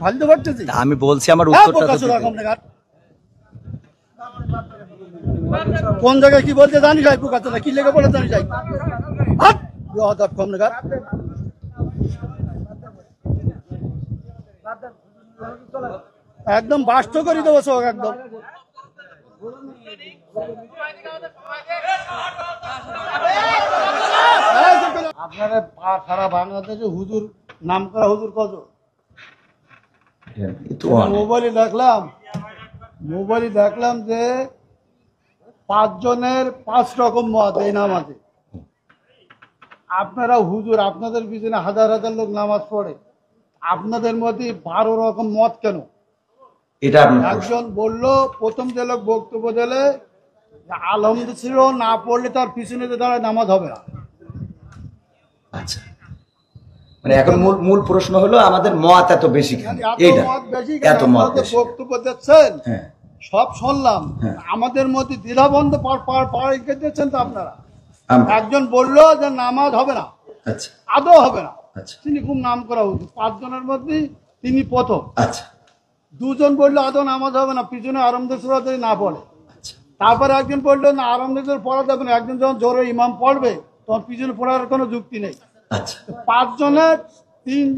ফালতু করতেছি আমি বলছি আমার উত্তরটা কোন জায়গায় কি বলতে জানি যাই পোকাতে না কি লেগে বলে জানি যাই কম না একদম বাস্ত করে দেবো সব একদম আপনারা সারা বাংলাদেশে হুজুর নাম করা হুজুর কত মোবাইলে দেখলাম যে 5 জনের 5 রকম মত এই নামাজে। আপনারা হুজুর আপনাদের পিছনে হাজার হাজার লোক নামাজ পড়ে, আপনাদের মধ্যে 12 রকম মত কেন? এটা একজন বললো প্রথম যে লোক বক্তব্য দিলে আলহামদুলিল্লাহ না পড়লে তার পিছনে দাঁড়ায় নামাজ হবে না। আচ্ছা, মানে এখন মূল প্রশ্ন হলো আমাদের মত এত বেশি কেন? এত মত বক্তব্য দিচ্ছেন সব শুনলাম, আমাদের মধ্যে দ্বিধাবন্ধ দিচ্ছেন তো আপনারা। একজন বললো যে নামাজ হবে না, আদৌ হবে না, তিনি খুব নাম করা উচিত 5 জনের মধ্যে তিনি প্রথম। আচ্ছা, 2 জন বললো আদৌ নামাজ হবে না, পিছনে আরামদায়ক সূরা যদি না পড়ে। তারপরে একজন বললো না আরামদায়ক পড়া যাবে না, একজন যখন জোরে ইমাম পড়বে তখন পিছনে পড়ার কোনো যুক্তি নেই। 5 জনের 3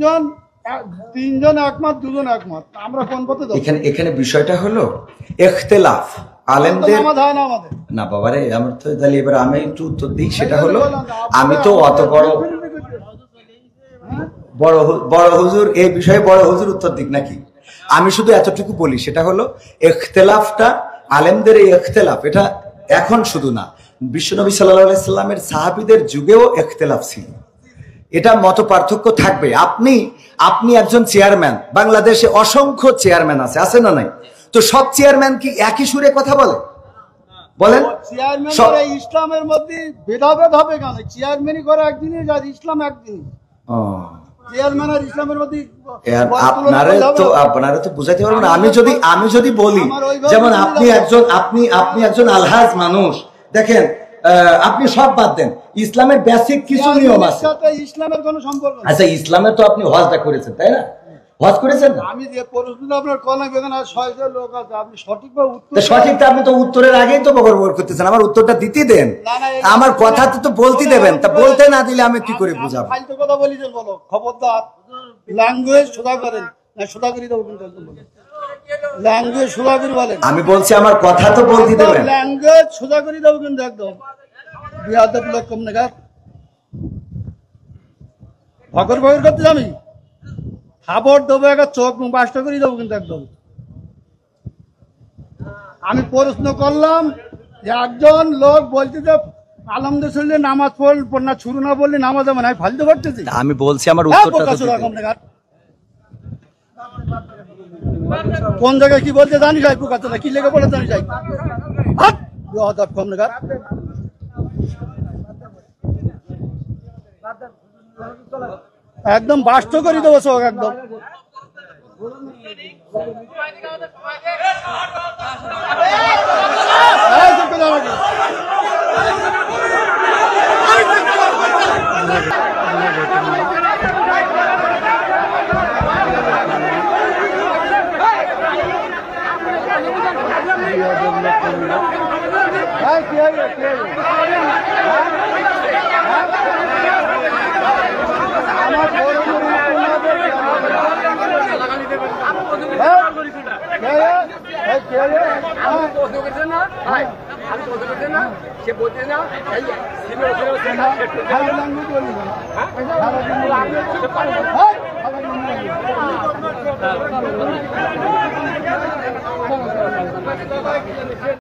জন একমত, 2 জন একমত, আমরা কোন পথে যাব? এখানে বিষয়টা হলো ইখতিলাফ আলেমদের না বাবারে। আমার তো তাহলে এবার আমি একটু উত্তর দিই, সেটা হলো আমি তো অত বড় হুজুর এই বিষয়ে বড় হুজুর উত্তর দিক নাকি? আমি শুধু এতটুকু বলি, সেটা হলো ইখতিলাফটা আলেমদের এই ইখতিলাফ এটা এখন শুধু না, বিশ্বনবী সাল্লাল্লাহু আলাইহি সাল্লামের সাহাবীদের যুগেও ইখতিলাফ ছিল। এটা মত পার্থক্য থাকবে। আপনি একজন চেয়ারম্যান, বাংলাদেশে অসংখ্য চেয়ারম্যান আছে না নাই? তো সব চেয়ারম্যান কি একই সুরে কথা বলেন? ইসলামের মধ্যে ভেদাভেদ হবে কেন? চেয়ারম্যানই করে একদিনই, আর ইসলাম একদিনই। আপনারা তো বুঝাইতে পারবেন না। আমি যদি বলি, যেমন আপনি একজন আলহাজ মানুষ, দেখেন আপনি সব বাদ দেন, ইসলামের বেসিক কিছু নিয়ম আছে। ইসলামের কোনো সম্পর্ক নেই। আচ্ছা, ইসলামের তো আপনি হজটা করেছেন, তাই না? হজ করেছেন না? আমি যে প্রশ্ন আপনার কল বেদনা 600 লোক আছে, আপনি সঠিকভাবে উত্তর সঠিকটা আপনি তো উত্তরের আগেই তো বকর করতেছেন। আমার উত্তরটা দিতে দেন, আমার কথা তো বলতে দেবেন। তা বলতে না দিলে আমি কি করে বুঝাবো? ফালতু কথা বলিছেন, বলো খবরদার। ল্যাঙ্গুয়েজ সোজা করেন না, সোজা করে দেবো কিন্তু ল্যাঙ্গুয়েজ সোজা করে বলেন। আমি বলছি আমার কথা তো বলতে দেবেন, ল্যাঙ্গুয়েজ সোজা করে দেবো কিন্তু একদম বিয়াদব লোক কম না ভগর করতে আমি খাবার দেবো, একটা চোখ মুখ বাস্তা করে দেবো কিন্তু একদম। আমি প্রশ্ন করলাম যে একজন লোক বলছে যে আলহামদুলিল্লাহ নামাজ পড় না, শুরু না বললে নামাজ হবে না, আমি ফালতু করতেছি। আমি বলছি আমার উত্তরটা কোন জায়গায় কি বলতে জানি যাই পোকাতে না কি লেগে বলে জানি যাই কম না একদম বাস্ত করে দেবো সব একদম।